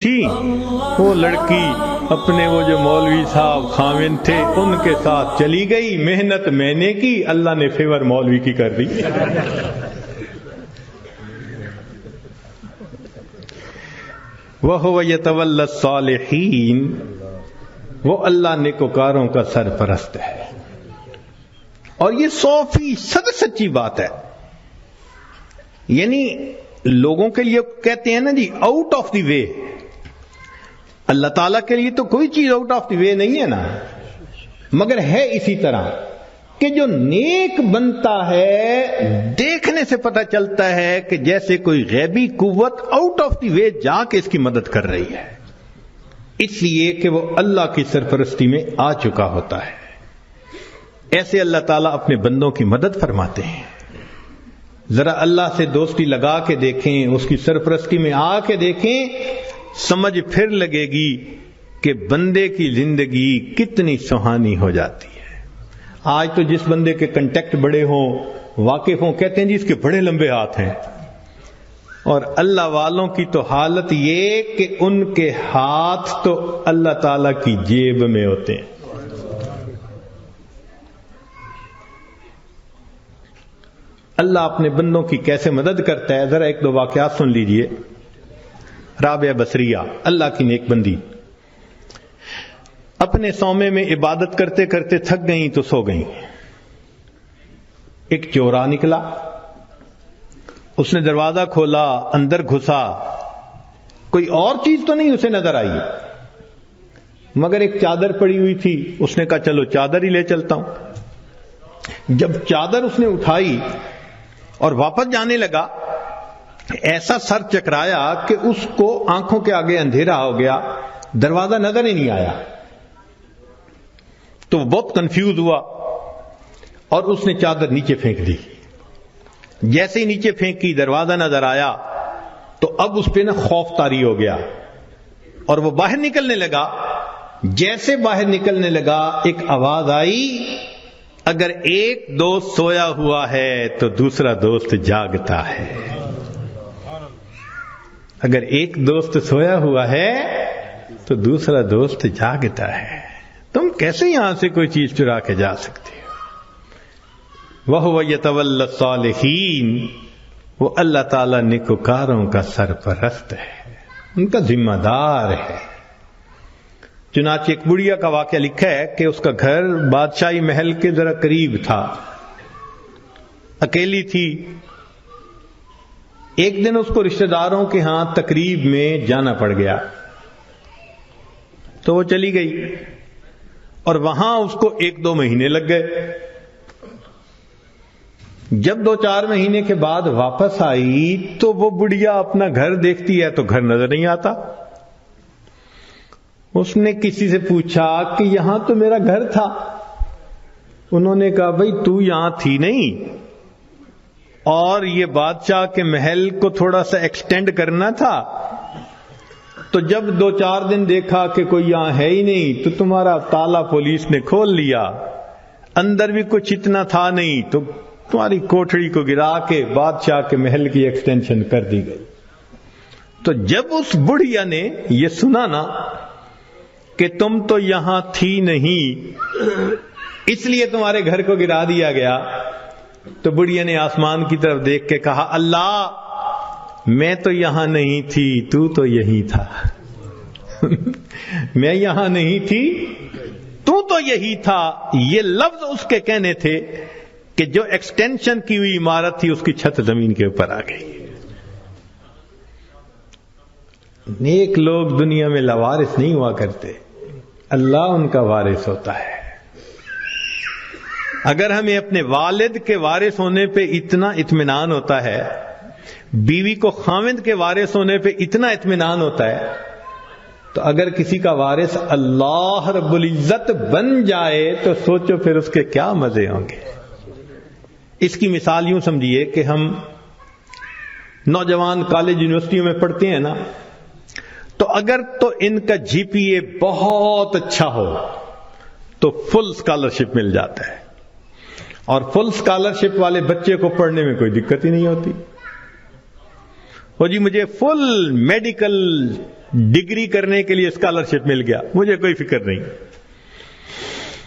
تھی وہ لڑکی اپنے وہ جو مولوی صاحب خاوند تھے ان کے ساتھ چلی گئی. محنت میں نے کی, اللہ نے فیور مولوی کی کر دی. وَهُوَ يَتَوَلَّى الصَّالِحِينَ, وہ اللہ نیکوکاروں کا سرپرست ہے. اور یہ 100% سچی بات ہے. یعنی لوگوں کے لیے کہتے ہیں نا جی آؤٹ آف دی وے, اللہ تعالیٰ کے لیے تو کوئی چیز آؤٹ آف دی وے نہیں ہے نا, مگر ہے اسی طرح کہ جو نیک بنتا ہے دیکھنے سے پتہ چلتا ہے کہ جیسے کوئی غیبی قوت آؤٹ آف دی وے جا کے اس کی مدد کر رہی ہے, اس لیے کہ وہ اللہ کی سرپرستی میں آ چکا ہوتا ہے. ایسے اللہ تعالیٰ اپنے بندوں کی مدد فرماتے ہیں. ذرا اللہ سے دوستی لگا کے دیکھیں, اس کی سرپرستی میں آ کے دیکھیں, سمجھ پھر لگے گی کہ بندے کی زندگی کتنی سہانی ہو جاتی ہے. آج تو جس بندے کے کنٹیکٹ بڑے ہوں, واقف ہوں, کہتے ہیں جی اس کے بڑے لمبے ہاتھ ہیں, اور اللہ والوں کی تو حالت یہ کہ ان کے ہاتھ تو اللہ تعالی کی جیب میں ہوتے ہیں. اللہ اپنے بندوں کی کیسے مدد کرتا ہے, ذرا ایک دو واقعات سن لیجئے. رابعہ بصریہ اللہ کی نیک بندی اپنے صومعے میں عبادت کرتے کرتے تھک گئیں تو سو گئیں. ایک چورا نکلا, اس نے دروازہ کھولا, اندر گھسا, کوئی اور چیز تو نہیں اسے نظر آئی, مگر ایک چادر پڑی ہوئی تھی. اس نے کہا چلو چادر ہی لے چلتا ہوں. جب چادر اس نے اٹھائی اور واپس جانے لگا, ایسا سر چکرایا کہ اس کو آنکھوں کے آگے اندھیرا ہو گیا, دروازہ نظر ہی نہیں آیا. تو وہ بہت کنفیوز ہوا اور اس نے چادر نیچے پھینک دی. جیسے ہی نیچے پھینکی دروازہ نظر آیا تو اب اس پہ نا خوف طاری ہو گیا اور وہ باہر نکلنے لگا. جیسے باہر نکلنے لگا ایک آواز آئی, اگر ایک دوست سویا ہوا ہے تو دوسرا دوست جاگتا ہے. اگر ایک دوست سویا ہوا ہے تو دوسرا دوست جاگتا ہے. تم کیسے یہاں سے کوئی چیز چرا کے جا سکتے ہو؟ وَهُوَ يَتَوَلَّى الصَّالِحِينَ, وہ اللہ تعالیٰ نیکوکاروں کا سرپرست ہے, ان کا ذمہ دار ہے. چنانچہ ایک بڑھیا کا واقعہ لکھا ہے کہ اس کا گھر بادشاہی محل کے ذرا قریب تھا, اکیلی تھی. ایک دن اس کو رشتہ داروں کے ہاں تقریب میں جانا پڑ گیا تو وہ چلی گئی, اور وہاں اس کو 1-2 مہینے لگ گئے. جب 2-4 مہینے کے بعد واپس آئی تو وہ بڑھیا اپنا گھر دیکھتی ہے تو گھر نظر نہیں آتا. اس نے کسی سے پوچھا کہ یہاں تو میرا گھر تھا. انہوں نے کہا بھئی تو یہاں تھی نہیں, اور یہ بادشاہ کے محل کو تھوڑا سا ایکسٹینڈ کرنا تھا, تو جب 2-4 دن دیکھا کہ کوئی یہاں ہے ہی نہیں تو تمہارا تالا پولیس نے کھول لیا, اندر بھی کچھ اتنا تھا نہیں, تو تمہاری کوٹھڑی کو گرا کے بادشاہ کے محل کی ایکسٹینشن کر دی گئی. تو جب اس بڑھیا نے یہ سنا نا کہ تم تو یہاں تھی نہیں اس لیے تمہارے گھر کو گرا دیا گیا, تو بڑھیا نے آسمان کی طرف دیکھ کے کہا, اللہ میں تو یہاں نہیں تھی, تو یہی تھا. میں یہاں نہیں تھی, تو یہی تھا. یہ لفظ اس کے کہنے تھے کہ جو ایکسٹینشن کی ہوئی عمارت تھی اس کی چھت زمین کے اوپر آ گئی. نیک لوگ دنیا میں لاوارث نہیں ہوا کرتے, اللہ ان کا وارث ہوتا ہے. اگر ہمیں اپنے والد کے وارث ہونے پہ اتنا اطمینان ہوتا ہے, بیوی کو خاوند کے وارث ہونے پہ اتنا اطمینان ہوتا ہے, تو اگر کسی کا وارث اللہ رب العزت بن جائے تو سوچو پھر اس کے کیا مزے ہوں گے. اس کی مثال یوں سمجھیے کہ ہم نوجوان کالج یونیورسٹیوں میں پڑھتے ہیں نا, تو اگر تو ان کا GPA بہت اچھا ہو تو فل اسکالرشپ مل جاتا ہے, اور فل اسکالرشپ والے بچے کو پڑھنے میں کوئی دقت ہی نہیں ہوتی. وہ جی مجھے فل میڈیکل ڈگری کرنے کے لیے اسکالرشپ مل گیا، مجھے کوئی فکر نہیں.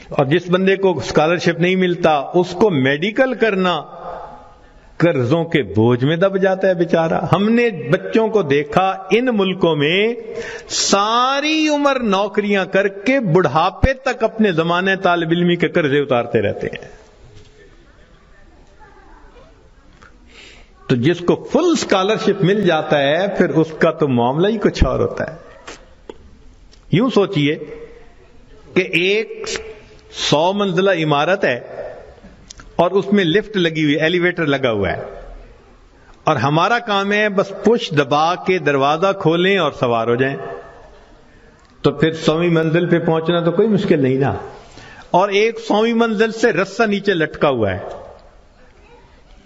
اور جس بندے کو اسکالرشپ نہیں ملتا اس کو میڈیکل کرنا قرضوں کے بوجھ میں دب جاتا ہے بیچارہ. ہم نے بچوں کو دیکھا ان ملکوں میں ساری عمر نوکریاں کر کے بڑھاپے تک اپنے زمانے طالب علمی کے قرضے اتارتے رہتے ہیں. تو جس کو فل اسکالرشپ مل جاتا ہے پھر اس کا تو معاملہ ہی کچھ اور ہوتا ہے. یوں سوچئے کہ ایک 100 منزلہ عمارت ہے اور اس میں لفٹ لگی ہوئی، ایلیویٹر لگا ہوا ہے، اور ہمارا کام ہے بس پش دبا کے دروازہ کھولیں اور سوار ہو جائیں. تو پھر 100ویں منزل پہ پہنچنا تو کوئی مشکل نہیں نا. اور ایک 100ویں منزل سے رسہ نیچے لٹکا ہوا ہے.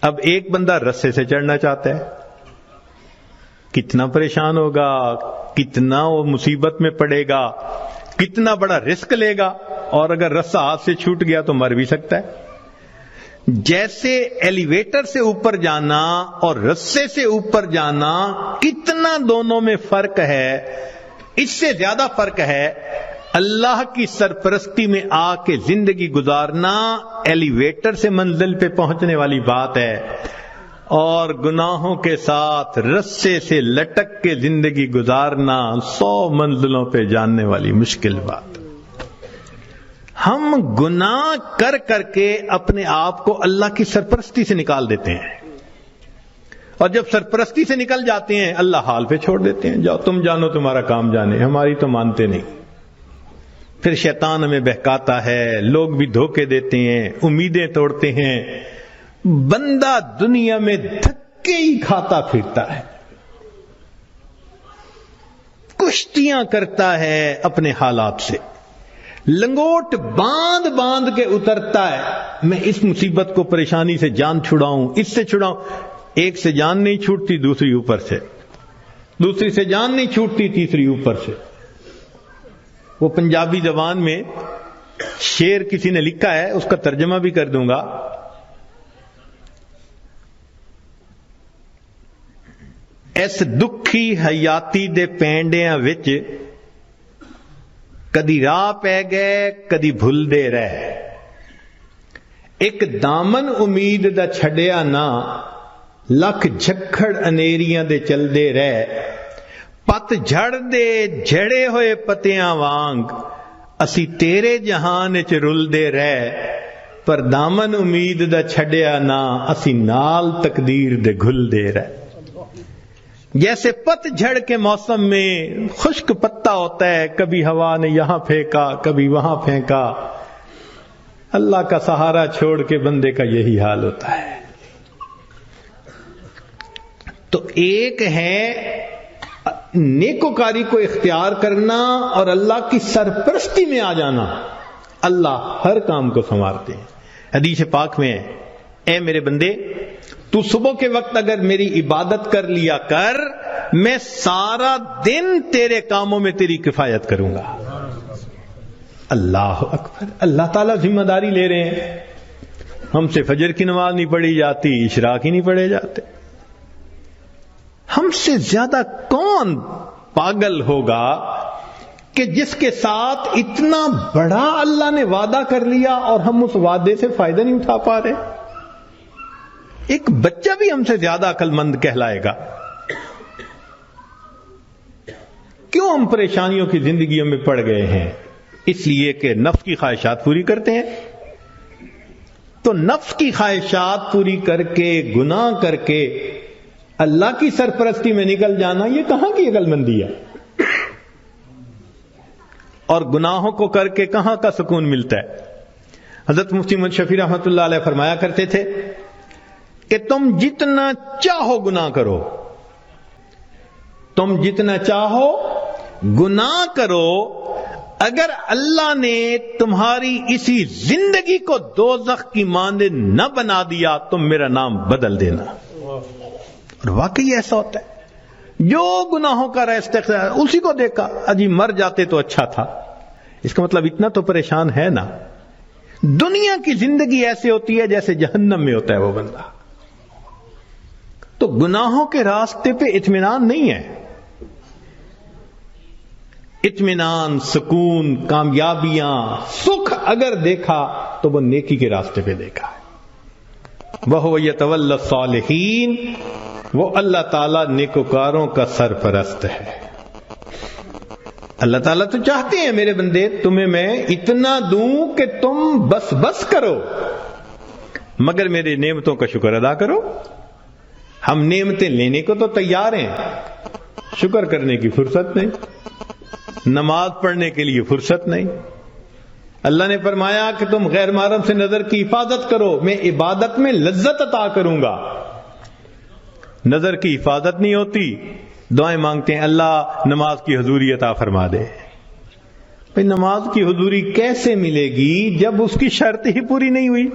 اب ایک بندہ رسے سے چڑھنا چاہتا ہے، کتنا پریشان ہوگا، کتنا وہ مصیبت میں پڑے گا، کتنا بڑا رسک لے گا، اور اگر رسہ ہاتھ سے چھوٹ گیا تو مر بھی سکتا ہے. جیسے ایلیویٹر سے اوپر جانا اور رسے سے اوپر جانا کتنا دونوں میں فرق ہے، اس سے زیادہ فرق ہے اللہ کی سرپرستی میں آ کے زندگی گزارنا ایلیویٹر سے منزل پہ پہنچنے والی بات ہے، اور گناہوں کے ساتھ رسے سے لٹک کے زندگی گزارنا 100 منزلوں پہ جاننے والی مشکل بات. ہم گناہ کر کر کے اپنے آپ کو اللہ کی سرپرستی سے نکال دیتے ہیں، اور جب سرپرستی سے نکل جاتے ہیں اللہ حال پہ چھوڑ دیتے ہیں. جاؤ تم جانو تمہارا کام جانے، ہماری تو مانتے نہیں. پھر شیطان ہمیں بہکاتا ہے، لوگ بھی دھوکے دیتے ہیں، امیدیں توڑتے ہیں، بندہ دنیا میں دھکے ہی کھاتا پھرتا ہے، کشتیاں کرتا ہے اپنے حالات سے، لنگوٹ باندھ باندھ کے اترتا ہے. میں اس مصیبت کو پریشانی سے جان چھڑاؤں، اس سے چھڑاؤں. ایک سے جان نہیں چھوٹتی، دوسری اوپر سے، دوسری سے جان نہیں چھوٹتی، تیسری اوپر سے. وہ پنجابی زبان میں شعر کسی نے لکھا ہے، اس کا ترجمہ بھی کر دوں گا. اس دکھی حیاتی دے پینڈیاں وچ کدی راہ پہ گئے کدی بھول دے رہے، ایک دامن امید دا چھڈیا نہ، لکھ جھکڑ انیریاں دے چل دے رہے. پت جھڑ دے جھڑے ہوئے پتیاں وانگ، اسی تیرے جہان چ رل دے رہے، پر دامن امید دا چھڈیا نہ، اسی نال تقدیر دے گھل دے رہے. جیسے پت جھڑ کے موسم میں خشک پتا ہوتا ہے، کبھی ہوا نے یہاں پھینکا کبھی وہاں پھینکا، اللہ کا سہارا چھوڑ کے بندے کا یہی حال ہوتا ہے. تو ایک ہے نیکوکاری کو اختیار کرنا اور اللہ کی سرپرستی میں آ جانا، اللہ ہر کام کو سنوارتے ہیں. حدیث پاک میں اے میرے بندے، تو صبح کے وقت اگر میری عبادت کر لیا کر، میں سارا دن تیرے کاموں میں تیری کفایت کروں گا. اللہ اکبر. اللہ تعالیٰ ذمہ داری لے رہے ہیں. ہم سے فجر کی نماز نہیں پڑھی جاتی، اشراق ہی نہیں پڑھے جاتے. ہم سے زیادہ کون پاگل ہوگا کہ جس کے ساتھ اتنا بڑا اللہ نے وعدہ کر لیا اور ہم اس وعدے سے فائدہ نہیں اٹھا پا رہے. ایک بچہ بھی ہم سے زیادہ عقل مند کہلائے گا. کیوں ہم پریشانیوں کی زندگیوں میں پڑ گئے ہیں؟ اس لیے کہ نفس کی خواہشات پوری کرتے ہیں. تو نفس کی خواہشات پوری کر کے، گناہ کر کے اللہ کی سرپرستی میں نکل جانا، یہ کہاں کی عقل مندی ہے؟ اور گناہوں کو کر کے کہاں کا سکون ملتا ہے؟ حضرت مفتی محمد شفیع رحمۃ اللہ علیہ فرمایا کرتے تھے کہ تم جتنا چاہو گناہ کرو، تم جتنا چاہو گناہ کرو، اگر اللہ نے تمہاری اسی زندگی کو دوزخ کی مانند نہ بنا دیا، تم میرا نام بدل دینا. اور واقعی ایسا ہوتا ہے. جو گناہوں کا استغفار اسی کو دیکھا، اجی مر جاتے تو اچھا تھا. اس کا مطلب اتنا تو پریشان ہے نا. دنیا کی زندگی ایسے ہوتی ہے جیسے جہنم میں ہوتا ہے وہ بندہ. تو گناہوں کے راستے پہ اطمینان نہیں ہے. اطمینان، سکون، کامیابیاں، سکھ اگر دیکھا تو وہ نیکی کے راستے پہ دیکھا ہے۔ وَهُوَ يَتَوَلَّى الصَّالِحِينَ، وہ اللہ تعالیٰ نیکوکاروں کا سرپرست ہے۔ اللہ تعالیٰ تو چاہتے ہیں میرے بندے تمہیں میں اتنا دوں کہ تم بس کرو، مگر میری نعمتوں کا شکر ادا کرو۔ ہم نعمتیں لینے کو تو تیار ہیں، شکر کرنے کی فرصت نہیں، نماز پڑھنے کے لیے فرصت نہیں۔ اللہ نے فرمایا کہ تم غیر محرم سے نظر کی حفاظت کرو، میں عبادت میں لذت عطا کروں گا۔ نظر کی حفاظت نہیں ہوتی، دعائیں مانگتے ہیں اللہ نماز کی حضوری عطا فرما دے۔ بھئی نماز کی حضوری کیسے ملے گی جب اس کی شرط ہی پوری نہیں ہوئی؟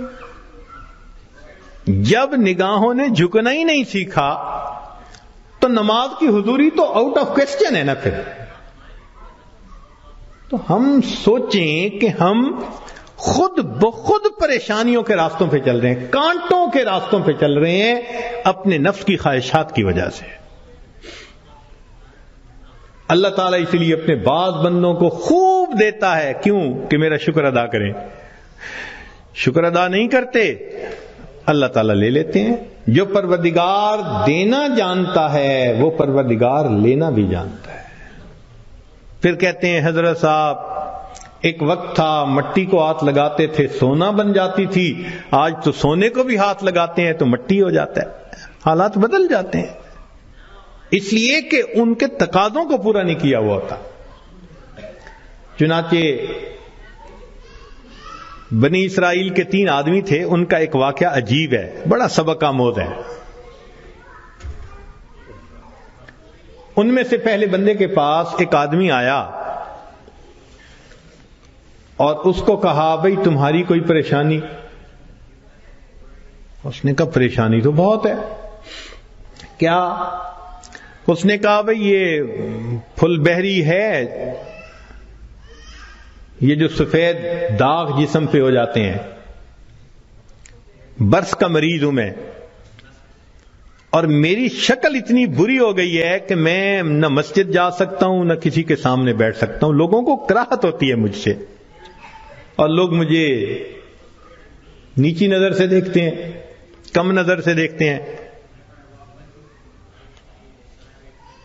جب نگاہوں نے جھکنا ہی نہیں سیکھا تو نماز کی حضوری تو آؤٹ آف کوسچن ہے نا۔ پھر تو ہم سوچیں کہ ہم خود بخود پریشانیوں کے راستوں پہ چل رہے ہیں، کانٹوں کے راستوں پہ چل رہے ہیں اپنے نفس کی خواہشات کی وجہ سے۔ اللہ تعالیٰ اسی لیے اپنے بعض بندوں کو خوب دیتا ہے، کیوں کہ میرا شکر ادا کریں۔ شکر ادا نہیں کرتے، اللہ تعالیٰ لے لیتے ہیں۔ جو پروردگار دینا جانتا ہے وہ پروردگار لینا بھی جانتا ہے۔ پھر کہتے ہیں حضرت صاحب ایک وقت تھا مٹی کو ہاتھ لگاتے تھے سونا بن جاتی تھی، آج تو سونے کو بھی ہاتھ لگاتے ہیں تو مٹی ہو جاتا ہے۔ حالات بدل جاتے ہیں، اس لیے کہ ان کے تقاضوں کو پورا نہیں کیا ہوا ہوتا۔ چنانچہ بنی اسرائیل کے 3 آدمی تھے، ان کا ایک واقعہ عجیب ہے، بڑا سبق آموز ہے۔ ان میں سے پہلے بندے کے پاس ایک آدمی آیا اور اس کو کہا بھئی تمہاری کوئی پریشانی؟ اس نے کہا پریشانی تو بہت ہے۔ کیا؟ اس نے کہا بھئی یہ پھل بہری ہے، یہ جو سفید داغ جسم پہ ہو جاتے ہیں، برس کا مریض ہوں میں، اور میری شکل اتنی بری ہو گئی ہے کہ میں نہ مسجد جا سکتا ہوں نہ کسی کے سامنے بیٹھ سکتا ہوں، لوگوں کو کراہت ہوتی ہے مجھ سے، اور لوگ مجھے نیچی نظر سے دیکھتے ہیں، کم نظر سے دیکھتے ہیں۔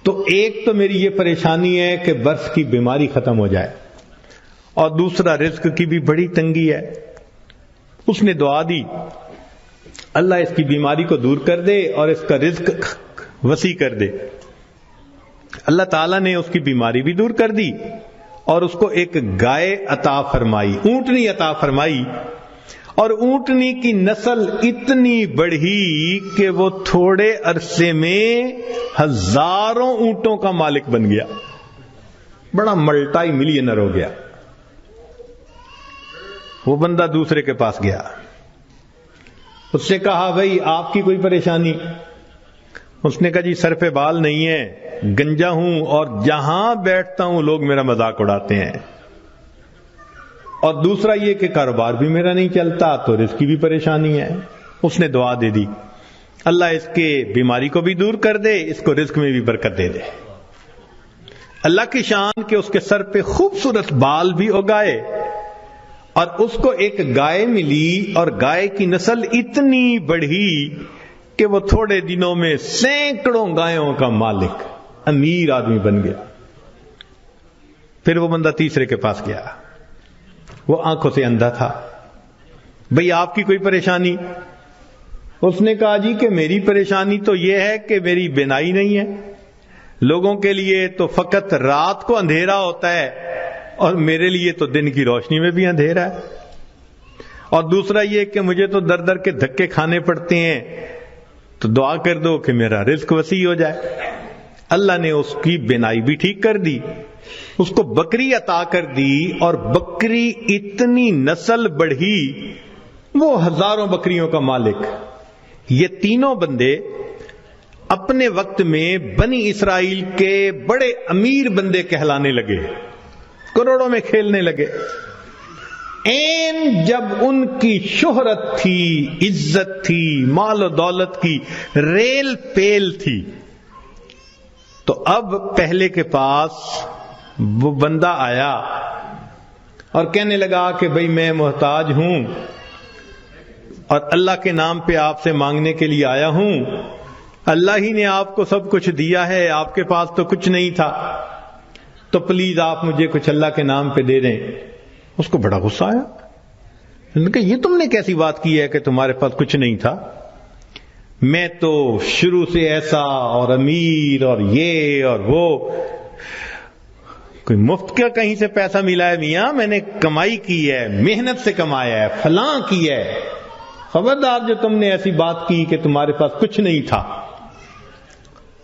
تو ایک تو میری یہ پریشانی ہے کہ برس کی بیماری ختم ہو جائے، اور دوسرا رزق کی بھی بڑی تنگی ہے۔ اس نے دعا دی اللہ اس کی بیماری کو دور کر دے اور اس کا رزق وسیع کر دے۔ اللہ تعالیٰ نے اس کی بیماری بھی دور کر دی اور اس کو ایک گائے عطا فرمائی، اونٹنی عطا فرمائی، اور اونٹنی کی نسل اتنی بڑھی کہ وہ تھوڑے عرصے میں 1000 اونٹوں کا مالک بن گیا، بڑا ملٹائی ملینر ہو گیا۔ وہ بندہ دوسرے کے پاس گیا، اس سے کہا بھئی آپ کی کوئی پریشانی؟ اس نے کہا جی سر پہ بال نہیں ہے، گنجا ہوں، اور جہاں بیٹھتا ہوں لوگ میرا مذاق اڑاتے ہیں، اور دوسرا یہ کہ کاروبار بھی میرا نہیں چلتا، تو رزق کی بھی پریشانی ہے۔ اس نے دعا دے دی اللہ اس کے بیماری کو بھی دور کر دے، اس کو رزق میں بھی برکت دے دے۔ اللہ کی شان کہ اس کے سر پہ خوبصورت بال بھی اگائے، اور اس کو ایک گائے ملی، اور گائے کی نسل اتنی بڑھی کہ وہ تھوڑے دنوں میں سینکڑوں گایوں کا مالک، امیر آدمی بن گیا۔ پھر وہ بندہ تیسرے کے پاس گیا، وہ آنکھوں سے اندھا تھا، بھئی آپ کی کوئی پریشانی؟ اس نے کہا جی کہ میری پریشانی تو یہ ہے کہ میری بینائی نہیں ہے، لوگوں کے لیے تو فقط رات کو اندھیرا ہوتا ہے اور میرے لیے تو دن کی روشنی میں بھی اندھیرا ہے، اور دوسرا یہ کہ مجھے تو در در کے دھکے کھانے پڑتے ہیں، تو دعا کر دو کہ میرا رزق وسیع ہو جائے۔ اللہ نے اس کی بینائی بھی ٹھیک کر دی، اس کو بکری عطا کر دی، اور بکری اتنی نسل بڑھی، وہ 1000 بکریوں کا مالک۔ یہ تینوں بندے اپنے وقت میں بنی اسرائیل کے بڑے امیر بندے کہلانے لگے، کروڑوں میں کھیلنے لگے۔ جب ان کی شہرت تھی، عزت تھی، مال و دولت کی ریل پیل تھی، تو اب پہلے کے پاس وہ بندہ آیا اور کہنے لگا کہ بھئی میں محتاج ہوں اور اللہ کے نام پہ آپ سے مانگنے کے لیے آیا ہوں، اللہ ہی نے آپ کو سب کچھ دیا ہے، آپ کے پاس تو کچھ نہیں تھا، تو پلیز آپ مجھے کچھ اللہ کے نام پہ دے دیں۔ اس کو بڑا غصہ آیا، انہوں نے کہا یہ تم نے کیسی بات کی ہے کہ تمہارے پاس کچھ نہیں تھا؟ میں تو شروع سے ایسا اور امیر اور یہ اور وہ، کوئی مفت کا کہیں سے پیسہ ملا ہے میاں؟ میں نے کمائی کی ہے، محنت سے کمایا ہے، فلاں کی ہے، خبردار جو تم نے ایسی بات کی کہ تمہارے پاس کچھ نہیں تھا۔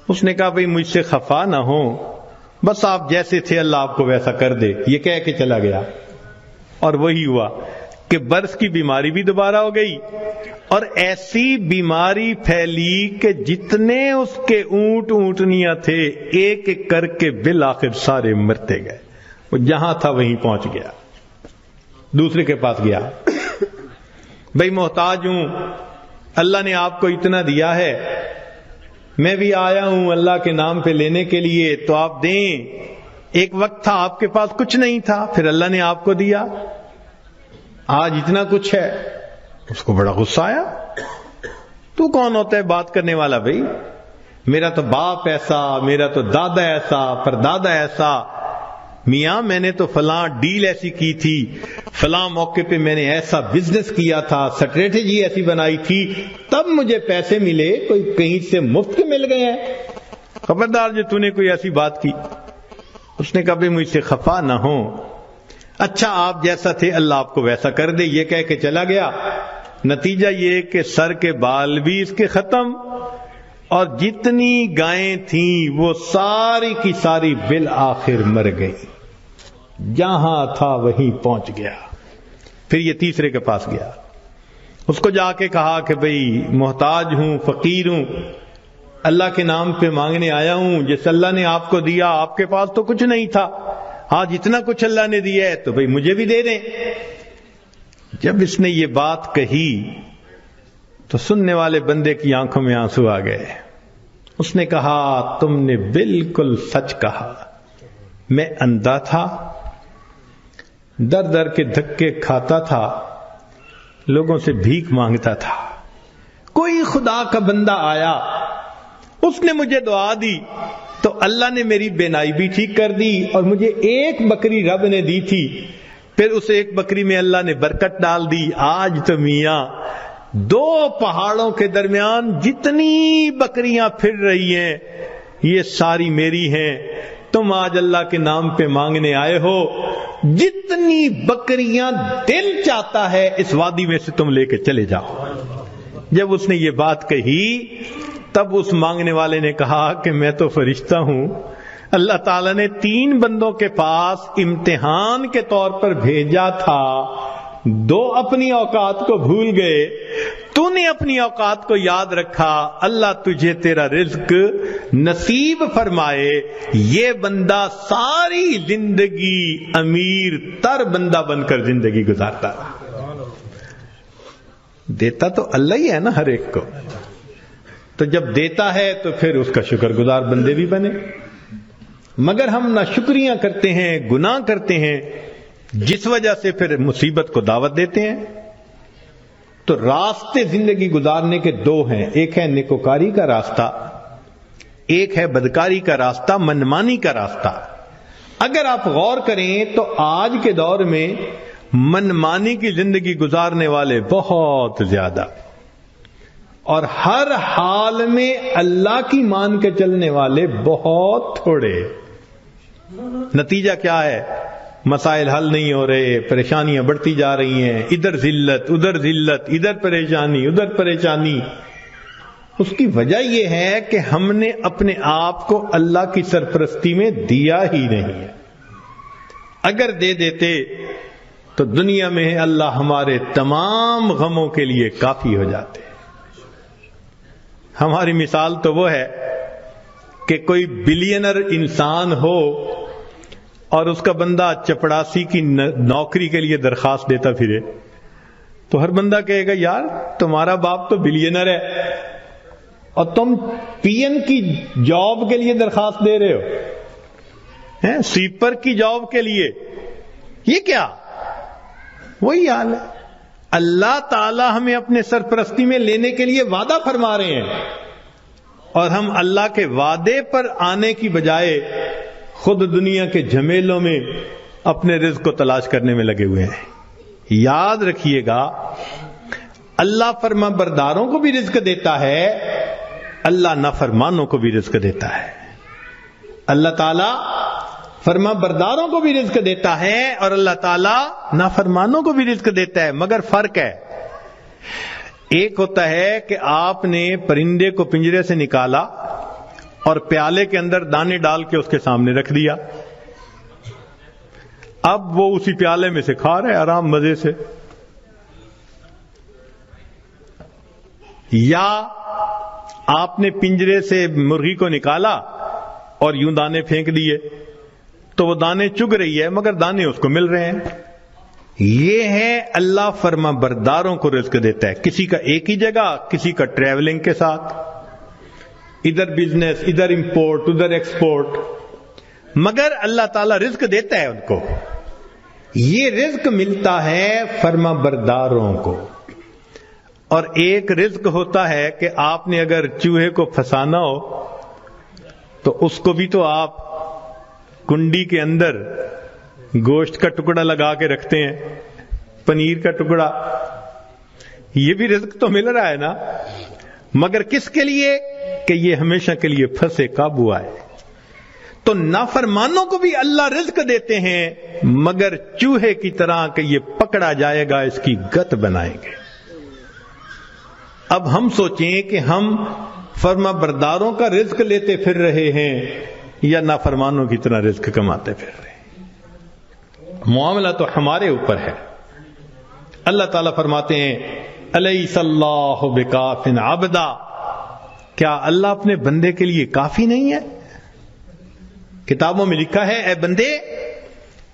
اس نے کہا بھئی مجھ سے خفا نہ ہو، بس آپ جیسے تھے اللہ آپ کو ویسا کر دے، یہ کہہ کے چلا گیا۔ اور وہی ہوا کہ برس کی بیماری بھی دوبارہ ہو گئی، اور ایسی بیماری پھیلی کہ جتنے اس کے اونٹ اونٹنیاں تھے ایک ایک کر کے بالآخر سارے مرتے گئے۔ وہ جہاں تھا وہیں پہنچ گیا، دوسرے کے پاس گیا، بھئی محتاج ہوں، اللہ نے آپ کو اتنا دیا ہے، میں بھی آیا ہوں اللہ کے نام پہ لینے کے لیے، تو آپ دیں۔ ایک وقت تھا آپ کے پاس کچھ نہیں تھا، پھر اللہ نے آپ کو دیا، آج اتنا کچھ ہے۔ اس کو بڑا غصہ آیا، تو کون ہوتا ہے بات کرنے والا؟ بھئی میرا تو باپ ایسا، میرا تو دادا ایسا، پردادا ایسا، میاں میں نے تو فلاں ڈیل ایسی کی تھی، فلاں موقع پہ میں نے ایسا بزنس کیا تھا، اسٹریٹجی ایسی بنائی تھی، تب مجھے پیسے ملے، کوئی کہیں سے مفت کے مل گئے ہیں؟ خبردار جو تو نے کوئی ایسی بات کی۔ اس نے کہا بھی مجھ سے خفا نہ ہو، اچھا آپ جیسا تھے اللہ آپ کو ویسا کر دے، یہ کہہ کے چلا گیا۔ نتیجہ یہ کہ سر کے بال بھی اس کے ختم، اور جتنی گائیں تھیں وہ ساری کی ساری بالآخر مر گئی، جہاں تھا وہیں پہنچ گیا۔ پھر یہ تیسرے کے پاس گیا، اس کو جا کے کہا کہ بھئی محتاج ہوں، فقیر ہوں، اللہ کے نام پہ مانگنے آیا ہوں، جس اللہ نے آپ کو دیا آپ کے پاس تو کچھ نہیں تھا، آج اتنا کچھ اللہ نے دیا ہے تو بھئی مجھے بھی دے دیں۔ جب اس نے یہ بات کہی تو سننے والے بندے کی آنکھوں میں آنسو آ گئے۔ اس نے کہا تم نے بالکل سچ کہا، میں اندھا تھا، در در کے دھکے کھاتا تھا، لوگوں سے بھیک مانگتا تھا، کوئی خدا کا بندہ آیا، اس نے مجھے دعا دی تو اللہ نے میری بینائی بھی ٹھیک کر دی، اور مجھے ایک بکری رب نے دی تھی، پھر اس ایک بکری میں اللہ نے برکت ڈال دی۔ آج تو میاں دو پہاڑوں کے درمیان جتنی بکریاں پھر رہی ہیں یہ ساری میری ہیں، تم آج اللہ کے نام پہ مانگنے آئے ہو، جتنی بکریاں دل چاہتا ہے اس وادی میں سے تم لے کے چلے جاؤ۔ جب اس نے یہ بات کہی تب اس مانگنے والے نے کہا کہ میں تو فرشتہ ہوں، اللہ تعالیٰ نے 3 بندوں کے پاس امتحان کے طور پر بھیجا تھا، 2 اپنی اوقات کو بھول گئے، تو نے اپنی اوقات کو یاد رکھا، اللہ تجھے تیرا رزق نصیب فرمائے۔ یہ بندہ ساری زندگی امیر تر بندہ بن کر زندگی گزارتا رہا۔ دیتا تو اللہ ہی ہے نا ہر ایک کو، تو جب دیتا ہے تو پھر اس کا شکر گزار بندے بھی بنے۔ مگر ہم نہ شکریاں کرتے ہیں، گناہ کرتے ہیں، جس وجہ سے پھر مصیبت کو دعوت دیتے ہیں۔ تو راستے زندگی گزارنے کے 2 ہیں، ایک ہے نیکوکاری کا راستہ، ایک ہے بدکاری کا راستہ، منمانی کا راستہ۔ اگر آپ غور کریں تو آج کے دور میں منمانی کی زندگی گزارنے والے بہت زیادہ، اور ہر حال میں اللہ کی مان کے چلنے والے بہت تھوڑے۔ نتیجہ کیا ہے؟ مسائل حل نہیں ہو رہے، پریشانیاں بڑھتی جا رہی ہیں، ادھر ذلت ادھر ذلت، ادھر پریشانی ادھر پریشانی۔ اس کی وجہ یہ ہے کہ ہم نے اپنے آپ کو اللہ کی سرپرستی میں دیا ہی نہیں ہے۔ اگر دے دیتے تو دنیا میں اللہ ہمارے تمام غموں کے لیے کافی ہو جاتے۔ ہماری مثال تو وہ ہے کہ کوئی بلینر انسان ہو اور اس کا بندہ چپڑاسی کی نوکری کے لیے درخواست دیتا پھرے، تو ہر بندہ کہے گا یار تمہارا باپ تو بلینر ہے اور تم پی این کی جاب کے لیے درخواست دے رہے ہو۔ سویپر کی جاب کے لیے، یہ کیا؟ وہی حال ہے. اللہ تعالی ہمیں اپنے سرپرستی میں لینے کے لیے وعدہ فرما رہے ہیں، اور ہم اللہ کے وعدے پر آنے کی بجائے خود دنیا کے جھمیلوں میں اپنے رزق کو تلاش کرنے میں لگے ہوئے ہیں. یاد رکھیے گا، اللہ فرما برداروں کو بھی رزق دیتا ہے، اللہ نافرمانوں کو بھی رزق دیتا ہے. اللہ تعالیٰ فرما برداروں کو بھی رزق دیتا ہے اور اللہ تعالیٰ نافرمانوں کو بھی رزق دیتا ہے، مگر فرق ہے. ایک ہوتا ہے کہ آپ نے پرندے کو پنجرے سے نکالا اور پیالے کے اندر دانے ڈال کے اس کے سامنے رکھ دیا، اب وہ اسی پیالے میں سے کھا رہے آرام مزے سے. یا آپ نے پنجرے سے مرغی کو نکالا اور یوں دانے پھینک دیے تو وہ دانے چگ رہی ہے مگر دانے اس کو مل رہے ہیں. یہ ہے اللہ فرما برداروں کو رزق دیتا ہے، کسی کا ایک ہی جگہ، کسی کا ٹریولنگ کے ساتھ، ادھر بزنس، ادھر امپورٹ، ادھر ایکسپورٹ، مگر اللہ تعالیٰ رزق دیتا ہے ان کو. یہ رزق ملتا ہے فرما برداروں کو. اور ایک رزق ہوتا ہے کہ آپ نے اگر چوہے کو پھنسانا ہو تو اس کو بھی تو آپ کنڈی کے اندر گوشت کا ٹکڑا لگا کے رکھتے ہیں، پنیر کا ٹکڑا، یہ بھی رزق تو مل رہا ہے نا، مگر کس کے لیے؟ کہ یہ ہمیشہ کے لیے پھنسے، قابو آئے. تو نافرمانوں کو بھی اللہ رزق دیتے ہیں مگر چوہے کی طرح کہ یہ پکڑا جائے گا، اس کی گت بنائیں گے. اب ہم سوچیں کہ ہم فرما برداروں کا رزق لیتے پھر رہے ہیں یا نافرمانوں کی طرح رزق کماتے پھر رہے ہیں. معاملہ تو ہمارے اوپر ہے. اللہ تعالیٰ فرماتے ہیں الیس اللہ بکاف عبدا، کیا اللہ اپنے بندے کے لیے کافی نہیں ہے؟ کتابوں میں لکھا ہے اے بندے،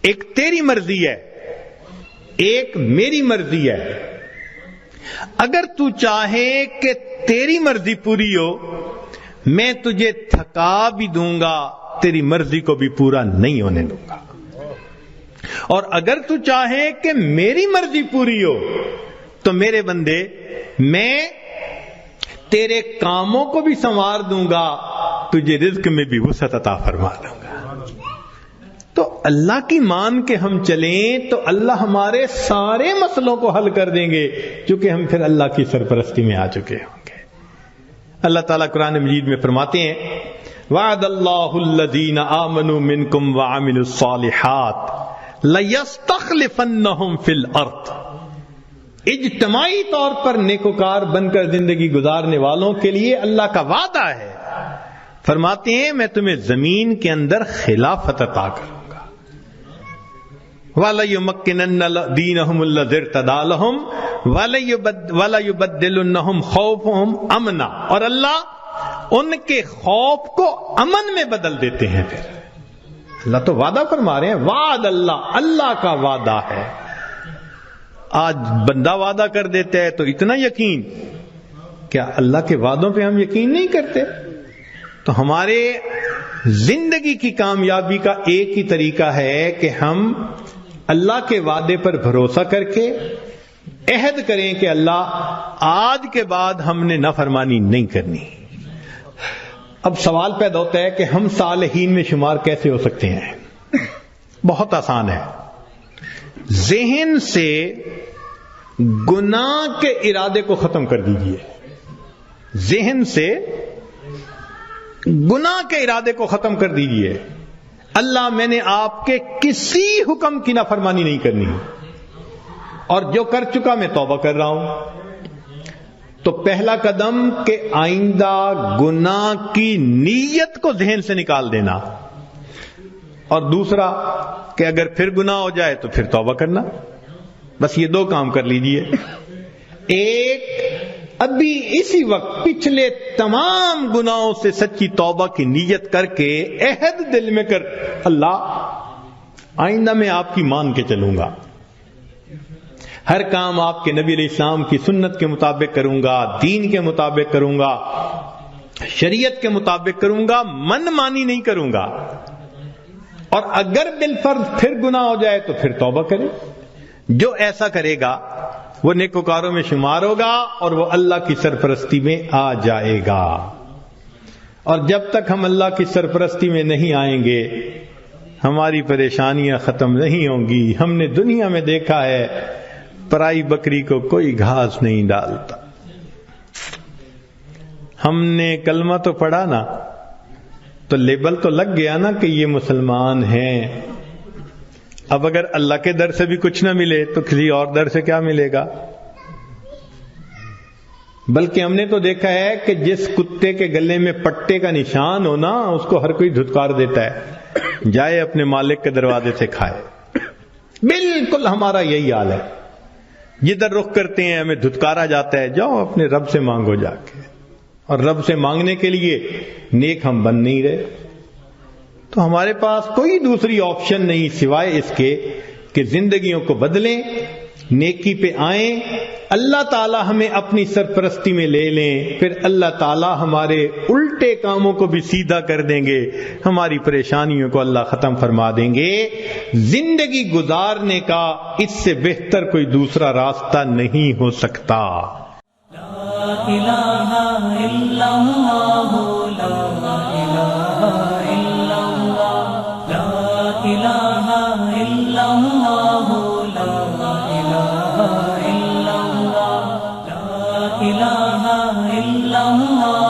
ایک تیری مرضی ہے، ایک میری مرضی ہے. اگر تو چاہے کہ تیری مرضی پوری ہو، میں تجھے تھکا بھی دوں گا، تیری مرضی کو بھی پورا نہیں ہونے دوں گا. اور اگر تو چاہے کہ میری مرضی پوری ہو تو میرے بندے میں تیرے کاموں کو بھی سنوار دوں گا، تجھے رزق میں بھی وسعت عطا فرما دوں گا. تو اللہ کی مان کے ہم چلیں تو اللہ ہمارے سارے مسئلوں کو حل کر دیں گے، چونکہ ہم پھر اللہ کی سرپرستی میں آ چکے ہوں گے. اللہ تعالیٰ قرآن مجید میں فرماتے ہیں وعد اللہ الذین آمنوا منکم وعملوا الصالحات لَيَسْتَخْلِفَنَّهُمْ فِي الْأَرْضِ. اجتماعی طور پر نیکوکار بن کر زندگی گزارنے والوں کے لیے اللہ کا وعدہ ہے. فرماتے ہیں میں تمہیں زمین کے اندر خلافت عطا کروں گا. وَلَيُمَكِّنَنَّ دِينَهُمُ الَّذِي ارْتَضَىٰ لَهُمْ وَلَيُبَدِّلُنَّهُمْ خَوْفَهُمْ أَمْنًا، اور اللہ ان کے خوف کو امن میں بدل دیتے ہیں. پھر اللہ تو وعدہ فرما رہے ہیں، وعد اللہ کا وعدہ ہے. آج بندہ وعدہ کر دیتا ہے تو اتنا یقین، کیا اللہ کے وعدوں پہ ہم یقین نہیں کرتے؟ تو ہمارے زندگی کی کامیابی کا ایک ہی طریقہ ہے کہ ہم اللہ کے وعدے پر بھروسہ کر کے عہد کریں کہ اللہ آج کے بعد ہم نے نافرمانی نہیں کرنی. اب سوال پیدا ہوتا ہے کہ ہم صالحین میں شمار کیسے ہو سکتے ہیں؟ بہت آسان ہے. ذہن سے گناہ کے ارادے کو ختم کر دیجئے. ذہن سے گناہ کے ارادے کو ختم کر دیجئے. اللہ میں نے آپ کے کسی حکم کی نافرمانی نہیں کرنی، اور جو کر چکا میں توبہ کر رہا ہوں. تو پہلا قدم کہ آئندہ گناہ کی نیت کو ذہن سے نکال دینا، اور دوسرا کہ اگر پھر گناہ ہو جائے تو پھر توبہ کرنا. بس یہ دو کام کر لیجئے. ایک، ابھی اسی وقت پچھلے تمام گناہوں سے سچی توبہ کی نیت کر کے عہد دل میں کر، اللہ آئندہ میں آپ کی مان کے چلوں گا، ہر کام آپ کے نبی علیہ السلام کی سنت کے مطابق کروں گا، دین کے مطابق کروں گا، شریعت کے مطابق کروں گا، من مانی نہیں کروں گا. اور اگر بالفرض پھر گناہ ہو جائے تو پھر توبہ کرے. جو ایسا کرے گا وہ نیکوکاروں میں شمار ہوگا اور وہ اللہ کی سرپرستی میں آ جائے گا. اور جب تک ہم اللہ کی سرپرستی میں نہیں آئیں گے ہماری پریشانیاں ختم نہیں ہوں گی. ہم نے دنیا میں دیکھا ہے پرائی بکری کو کوئی گھاس نہیں ڈالتا. ہم نے کلمہ تو پڑھا نا تو لیبل تو لگ گیا نا کہ یہ مسلمان ہیں. اب اگر اللہ کے در سے بھی کچھ نہ ملے تو کسی اور در سے کیا ملے گا؟ بلکہ ہم نے تو دیکھا ہے کہ جس کتے کے گلے میں پٹے کا نشان ہو نا اس کو ہر کوئی دھتکار دیتا ہے، جائے اپنے مالک کے دروازے سے کھائے. بالکل ہمارا یہی حال ہے. جدھر رخ کرتے ہیں ہمیں دھتکارا جاتا ہے، جاؤ اپنے رب سے مانگو جا کے. اور رب سے مانگنے کے لیے نیک ہم بن نہیں رہے. تو ہمارے پاس کوئی دوسری آپشن نہیں سوائے اس کے کہ زندگیوں کو بدلیں، نیکی پہ آئیں، اللہ تعالی ہمیں اپنی سرپرستی میں لے لیں، پھر اللہ تعالی ہمارے الٹے کاموں کو بھی سیدھا کر دیں گے، ہماری پریشانیوں کو اللہ ختم فرما دیں گے. زندگی گزارنے کا اس سے بہتر کوئی دوسرا راستہ نہیں ہو سکتا. لا الہ الا اللہ، لا الہ الا اللہ، لا الہ الا اللہ، لا الہ الا اللہ، لا الہ الا اللہ.